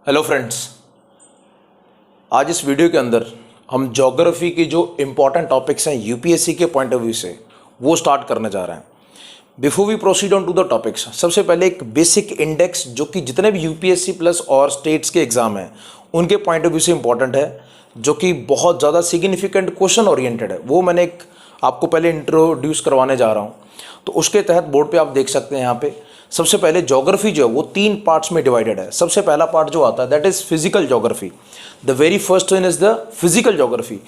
Hello friends, आज इस video के अंदर हम ज्योग्राफी के जो इम्पॉर्टेंट टॉपिक्स हैं यूपीएससी के पॉइंट ऑफ व्यू से वो स्टार्ट करने जा रहे हैं। Before we proceed on to the topics, सबसे पहले एक बेसिक इंडेक्स जो कि जितने भी यूपीएससी प्लस और स्टेट्स के एग्जाम हैं उनके पॉइंट ऑफ व्यू से इंपॉर्टेंट है, जो कि बहुत ज़्यादा सिग्निफिकेंट क्वेश्चन ओरिएंटेड है। वो मैंने एक आपको पहले इंट्रोड्यूस करवाने जा रहा हूँ। तो उसके तहत बोर्ड पे आप देख सकते हैं यहाँ पे सबसे पहले ज्योग्राफी जो है वो 3 पार्ट्स में डिवाइडेड है। सबसे पहला पार्ट जो आता है that is physical geography. The very first one is the physical geography.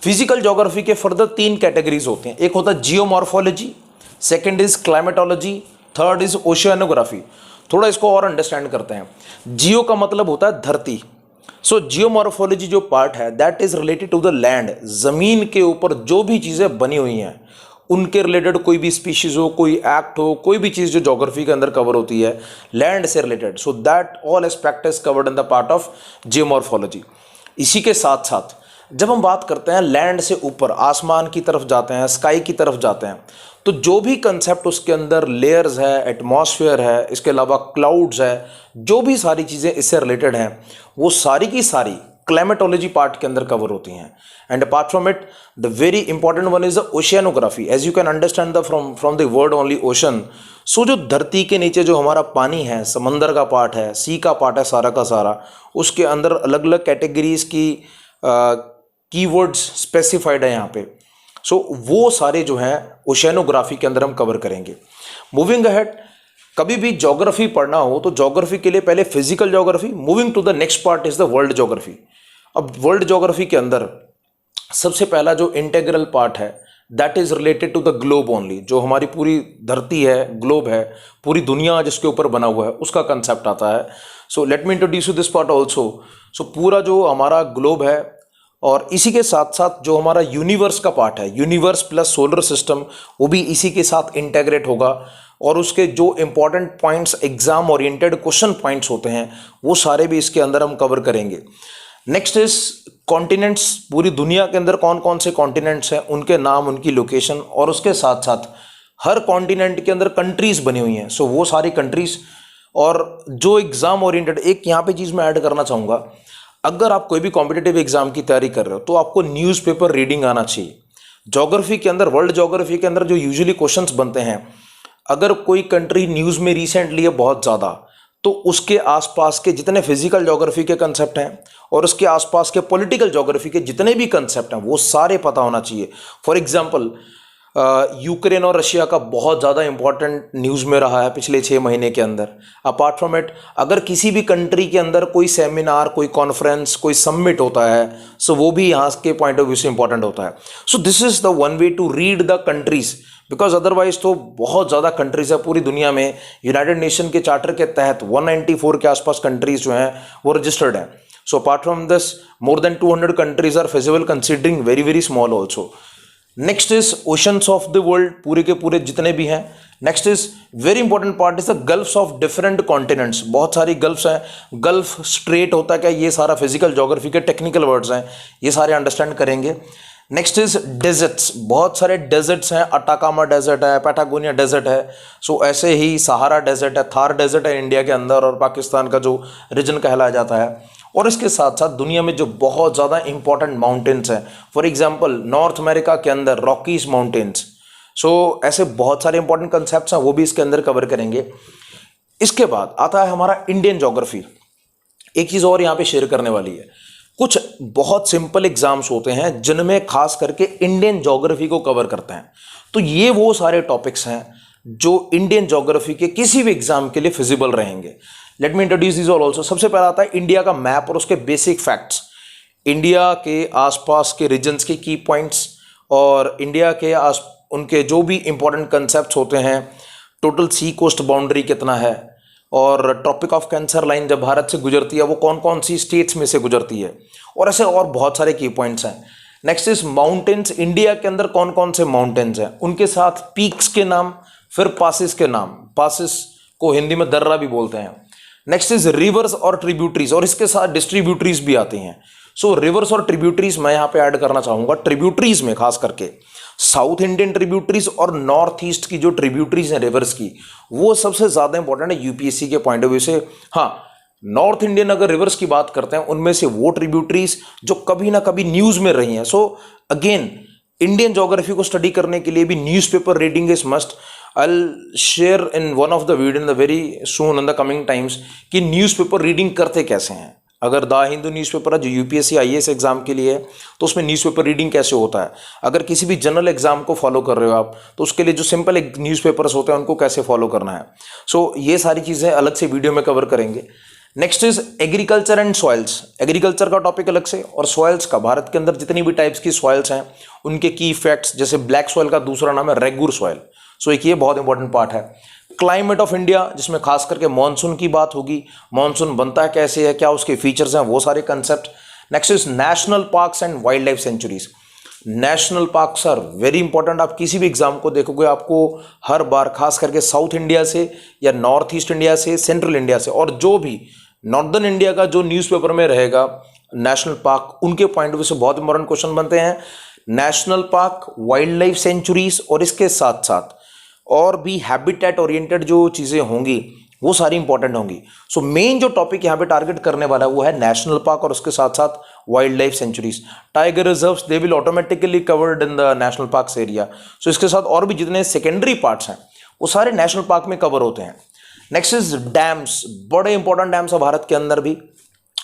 Physical geography के फर्दर 3 कैटेगरीज होते हैं। एक होता है geomorphology, second is climatology, third is oceanography. थोड़ा इसको और अंडरस्टैंड करते हैं। जियो का मतलब होता है धरती। सो जियोमॉर्फोलॉजी जो पार्ट है that is related to the land. जमीन के ऊपर जो भी चीजें बनी हुई हैं उनके रिलेटेड कोई भी स्पीशीज हो, कोई एक्ट हो, कोई भी चीज़ जो ज्योग्राफी के अंदर कवर होती है लैंड से related, so that all aspect is covered in the part of geomorphology. इसी के साथ साथ जब हम बात करते हैं लैंड से ऊपर आसमान की तरफ जाते हैं, स्काई की तरफ जाते हैं, तो जो भी कंसेप्ट उसके अंदर लेयर्स है, एटमॉस्फेयर है, इसके अलावा क्लाउड्स है, जो भी सारी चीज़ें इससे रिलेटेड हैं वो सारी की सारी क्लाइमेटोलॉजी पार्ट के अंदर कवर होती हैं। And apart from it the very important one is the oceanography. As you can understand the from the word only ocean. So जो धरती के नीचे जो हमारा पानी है, समंदर का पार्ट है, सी का पार्ट है, सारा का सारा, उसके अंदर अलग अलग कैटेगरीज की कीवर्ड्स स्पेसिफाइड है यहाँ पे। सो वो सारे जो हैं ओशियानोग्राफी के अंदर हम कवर करेंगे। मूविंग अहेड, कभी भी ज्योग्राफी पढ़ना हो तो ज्योग्राफी के लिए पहले physical geography, moving to the next part is the world geography. अब वर्ल्ड ज्योग्राफी के अंदर सबसे पहला जो इंटेग्रल पार्ट है that is related to the globe only. जो हमारी पूरी धरती है, ग्लोब है, पूरी दुनिया जिसके ऊपर बना हुआ है उसका कंसेप्ट आता है। So let me introduce you this part also. So पूरा जो हमारा ग्लोब है और इसी के साथ साथ जो हमारा यूनिवर्स का पार्ट है, यूनिवर्स प्लस सोलर सिस्टम, वो भी इसी के साथ इंटेग्रेट होगा। और उसके जो important points, exam oriented question points होते हैं वो सारे भी इसके अंदर हम कवर करेंगे। Next is continents. पूरी दुनिया के अंदर कौन कौन से कॉन्टिनेंट्स हैं, उनके नाम, उनकी लोकेशन, और उसके साथ साथ हर कॉन्टिनेंट के अंदर कंट्रीज बनी हुई हैं। सो वो सारी कंट्रीज, और जो एग्जाम ओरिएंटेड, एक यहाँ पे चीज़ मैं ऐड करना चाहूँगा, अगर आप कोई भी कॉम्पिटिटिव एग्जाम की तैयारी कर रहे हो तो आपको न्यूज़पेपर रीडिंग आना चाहिए। ज्योग्राफी के अंदर, वर्ल्ड ज्योग्राफी के अंदर जो यूजुअली क्वेश्चंस बनते हैं, अगर कोई कंट्री न्यूज़ में रिसेंटली है बहुत ज़्यादा, तो उसके आसपास के जितने फिजिकल ज्योग्राफी के कंसेप्ट हैं और उसके आसपास के पॉलिटिकल ज्योग्राफी के जितने भी कंसेप्ट हैं वो सारे पता होना चाहिए। फॉर एग्जांपल यूक्रेन और रशिया का बहुत ज़्यादा इंपॉर्टेंट न्यूज़ में रहा है पिछले 6 महीने के अंदर। अपार्ट फ्रॉम इट, अगर किसी भी कंट्री के अंदर कोई सेमिनार, कोई कॉन्फ्रेंस, कोई समिट होता है, सो वो भी यहाँ के पॉइंट ऑफ व्यू से इंपॉर्टेंट होता है। So this is the one way to read the countries, because otherwise तो बहुत ज़्यादा कंट्रीज है पूरी दुनिया में। यूनाइटेड नेशन के चार्टर के तहत 194 के आसपास कंट्रीज जो हैं वो रजिस्टर्ड हैं। So apart from this more than 200 countries are feasible, considering very very small also. Next is oceans of the world, पूरे के पूरे जितने भी हैं। Next is very important part is the gulfs of different continents. बहुत सारी gulfs हैं, gulf straight होता है क्या, ये सारा फिजिकल ज्योग्राफी के टेक्निकल वर्ड्स हैं, ये सारे अंडरस्टैंड करेंगे। Next is deserts. बहुत सारे डेजर्ट्स हैं, अटाकामा डेजर्ट है, पैटागोनिया डेजर्ट है, सो ऐसे ही सहारा डेजर्ट है, थार डेजर्ट है इंडिया के अंदर और पाकिस्तान का जो रीजन कहलाया जाता है। और इसके साथ साथ दुनिया में जो बहुत ज़्यादा इंपॉर्टेंट माउंटेन्स हैं, फॉर एग्जांपल नॉर्थ अमेरिका के अंदर रॉकीज माउंटेन्स। सो ऐसे बहुत सारे इंपॉर्टेंट कंसेप्ट्स हैं, वो भी इसके अंदर कवर करेंगे। इसके बाद आता है हमारा इंडियन ज्योग्राफी। एक चीज़ और यहाँ पे शेयर करने वाली है, कुछ बहुत सिंपल एग्जाम्स होते हैं जिनमें खास करके इंडियन ज्योग्राफी को कवर करते हैं। तो ये वो सारे टॉपिक्स हैं जो इंडियन ज्योग्राफी के किसी भी एग्जाम के लिए फिजिबल रहेंगे। Late me introduce this all also. सबसे पहला आता है इंडिया का मैप और उसके बेसिक फैक्ट्स, इंडिया के आसपास के रीजन्स के की पॉइंट्स और इंडिया के उनके जो भी इंपॉर्टेंट कंसेप्ट्स होते हैं। टोटल सी कोस्ट बाउंड्री कितना है, और ट्रॉपिक ऑफ कैंसर लाइन जब भारत से गुजरती है वो कौन कौन सी स्टेट्स में से गुजरती है, और ऐसे और बहुत सारे की पॉइंट्स हैं। Next is mountains. इंडिया के अंदर कौन कौन से माउंटेन्स हैं, उनके साथ पीक्स के नाम, फिर पासिस के नाम, पासिस को हिंदी में दर्रा भी बोलते हैं। नेक्स्ट इज रिवर्स और ट्रिब्यूटरीज, और इसके साथ डिस्ट्रीब्यूटरीज भी आती हैं। सो रिवर्स और ट्रिब्यूटरीज मैं यहाँ पे ऐड करना चाहूँगा। ट्रिब्यूटरीज में खास करके साउथ इंडियन ट्रिब्यूटरीज और नॉर्थ ईस्ट की जो ट्रिब्यूटरीज हैं रिवर्स की, वो सबसे ज़्यादा इंपॉर्टेंट है यूपीएससी के पॉइंट ऑफ व्यू से। हाँ, नॉर्थ इंडियन अगर रिवर्स की बात करते हैं, उनमें से वो ट्रिब्यूटरीज जो कभी ना कभी न्यूज में रही हैं। सो अगेन इंडियन ज्योग्राफी को स्टडी करने के लिए भी newspaper reading is must. I share in one of the video in the very soon in the coming times कि न्यूज़पेपर रीडिंग करते कैसे हैं। अगर द हिंदू न्यूज़पेपर है जो यूपीएससी आईएएस एग्जाम के लिए है, तो उसमें न्यूज़पेपर रीडिंग कैसे होता है। अगर किसी भी जनरल एग्जाम को फॉलो कर रहे हो आप, तो उसके लिए जो सिंपल न्यूज़पेपर्स होते हैं उनको कैसे फॉलो करना है। सो ये सारी चीज़ें अलग से वीडियो में कवर करेंगे। Next is agriculture and soils. Agriculture का टॉपिक अलग से, और सॉइल्स का भारत के अंदर जितनी भी टाइप्स की सॉइल्स हैं उनके की इफेक्ट्स, जैसे ब्लैक सॉइल का दूसरा नाम है रेगुर सॉइल। सो एक ये बहुत इंपॉर्टेंट पार्ट है। क्लाइमेट ऑफ इंडिया, जिसमें खास करके मानसून की बात होगी, मानसून बनता है कैसे है, क्या उसके फीचर्स हैं, वो सारे concept. Next is national parks and wild life sanctuaries. National parks are very important. आप किसी भी एग्जाम को देखोगे, आपको हर बार खास करके साउथ इंडिया से या नॉर्थ ईस्ट इंडिया से, सेंट्रल इंडिया से, और जो भी नॉर्दर्न इंडिया का जो न्यूज़पेपर में रहेगा नेशनल पार्क, उनके पॉइंट ऑफ व्यू से बहुत इंपॉर्टेंट क्वेश्चन बनते हैं। National park, wild life sanctuaries, और इसके साथ साथ और भी हैबिटेट ओरिएंटेड जो चीज़ें होंगी वो सारी इंपॉर्टेंट होंगी। सो मेन जो टॉपिक यहाँ पे टारगेट करने वाला है वो है नेशनल पार्क और उसके साथ साथ wild life sanctuaries. Tiger reserves they will automatically covered in the national parks area. So इसके साथ और भी जितने सेकेंडरी पार्ट्स हैं वो सारे नेशनल पार्क में कवर होते हैं। Next is dams. बड़े इंपॉर्टेंट डैम्स है भारत के अंदर भी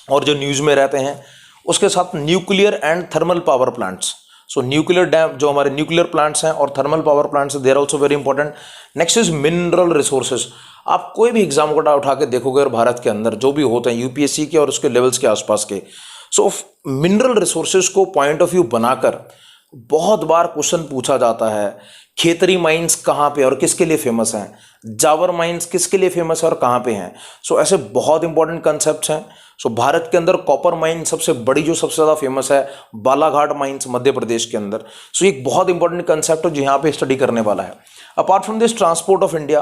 और जो न्यूज़ में रहते हैं। उसके साथ nuclear and thermal power plants. So nuclear dam, जो हमारे न्यूक्लियर प्लांट्स हैं, और thermal power plants, they are also very important. Next is mineral resources. आप कोई भी एग्जाम को उठा के देखोगे और भारत के अंदर जो भी होते हैं यूपीएससी के और उसके लेवल्स के आसपास के, सो मिनरल रिसोर्सेज को पॉइंट ऑफ व्यू बनाकर बहुत बार क्वेश्चन पूछा जाता है। खेतरी माइंस कहाँ पे और किसके लिए फेमस हैं, जावर माइंस किसके लिए फेमस है और कहाँ पे हैं। सो ऐसे बहुत इंपॉर्टेंट कंसेप्ट्स हैं। सो भारत के अंदर कॉपर माइन सबसे बड़ी, जो सबसे ज़्यादा फेमस है, बालाघाट माइंस मध्य प्रदेश के अंदर। सो एक बहुत इंपॉर्टेंट कंसेप्ट है जो यहाँ पे स्टडी करने वाला है। Apart from this, transport of India.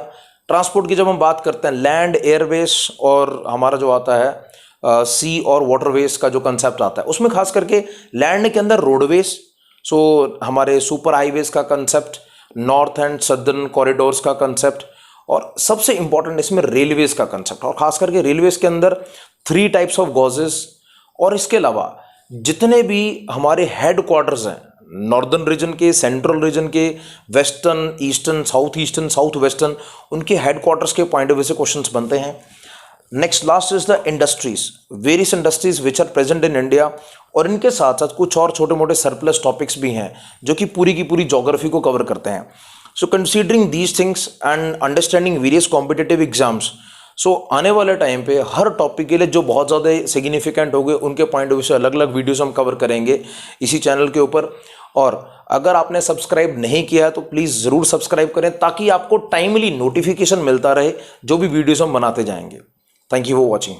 Transport की जब हम बात करते हैं, लैंड, एयरवेज और हमारा जो आता है सी और वाटरवेज का जो कंसेप्ट आता है, उसमें खास करके लैंड के अंदर रोडवेज, सो हमारे सुपर हाईवेज का concept, north and southern corridors का कंसेप्ट, और सबसे इंपॉर्टेंट इसमें रेलवेज का कंसेप्ट। और खास करके रेलवेज के अंदर 3 टाइप्स ऑफ गॉजेस, और इसके अलावा जितने भी हमारे हेड क्वार्टर्स हैं नॉर्दर्न रीजन के, सेंट्रल रीजन के, वेस्टर्न, ईस्टर्न, साउथ वेस्टर्न, उनके हेड क्वार्टर्स के पॉइंट ऑफ व्यू से क्वेश्चंस बनते हैं। Next last is the industries, various industries which are present in India, और इनके साथ साथ कुछ और छोटे मोटे सरप्लस टॉपिक्स भी हैं जो कि पूरी की पूरी ज्योग्राफी को कवर करते हैं। So considering these things and understanding various competitive exams, so आने वाले टाइम पे हर टॉपिक के लिए जो बहुत ज़्यादा सिग्निफिकेंट हो गए उनके पॉइंट ऑफ व्यू से अलग अलग वीडियोस हम कवर करेंगे इसी चैनल के ऊपर। और अगर आपने सब्सक्राइब नहीं किया है तो प्लीज़ ज़रूर सब्सक्राइब करें ताकि आपको टाइमली नोटिफिकेशन मिलता रहे जो भी वीडियोस हम बनाते जाएंगे। Thank you for watching.